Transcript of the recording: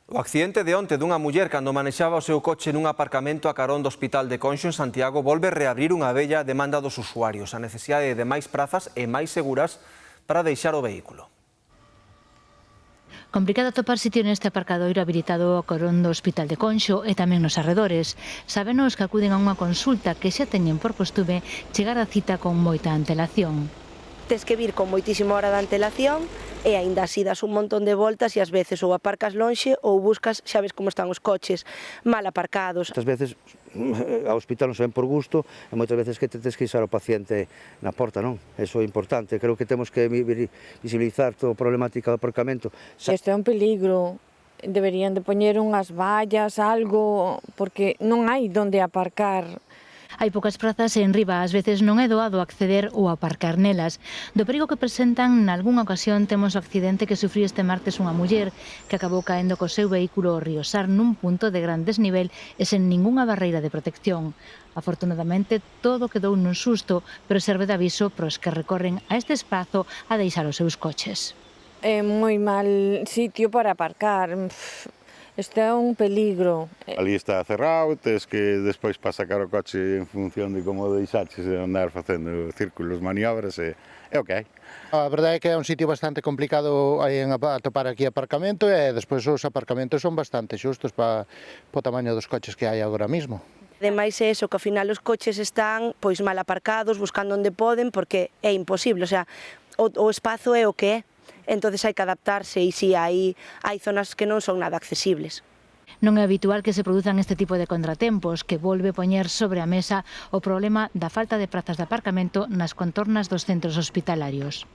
O accidente de onte dunha muller cando manexaba o seu coche nun aparcamento a carón do Hospital de Conxo en Santiago volve reabrir unha vella demanda dos usuarios, a necesidade de máis prazas e máis seguras para deixar o vehículo. Complicado atopar sitio neste aparcadoiro habilitado ao carón do Hospital de Conxo e tamén nos arredores. Sábenos que acuden a unha consulta que xa teñen por costume chegar á cita con moita antelación. Tes que vir con moitísima hora de antelación e aínda así das un montón de voltas e ás veces ou aparcas lonxe ou buscas, xa ves como están os coches, mal aparcados. Moitas veces ao hospital non se ven por gusto e moitas veces que tens que isar o paciente na porta, non? Eso é importante, creo que temos que visibilizar toda a problemática do aparcamento. Isto é un peligro, deberían de poñer unhas vallas, algo, porque non hai onde aparcar. Hai poucas prazas e en riba ás veces non é doado acceder ou aparcar nelas. Do perigo que presentan, nalgunha ocasión temos o accidente que sufriu este martes unha muller que acabou caendo co seu vehículo ao río Sar nun punto de gran desnivel e sen ningunha barreira de protección. Afortunadamente, todo quedou nun susto, pero serve de aviso para os que recorren a este espazo a deixar os seus coches. É moi mal sitio para aparcar. Isto é un peligro. Ali está cerrado, tes que despois para sacar o coche en función de como deixaches de andar facendo círculos, maniobras e o que hai. A verdade é que é un sitio bastante complicado en atopar aquí aparcamento e despois os aparcamentos son bastante xustos para o tamaño dos coches que hai agora mismo. Ademais é eso, que ao final os coches están pois mal aparcados, buscando onde poden, porque é imposible, o sea, o espazo é o que é. Entonces hai que adaptarse e si hai zonas que non son nada accesibles. Non é habitual que se produzan este tipo de contratempos, que volve poñer sobre a mesa o problema da falta de prazas de aparcamento nas contornas dos centros hospitalarios.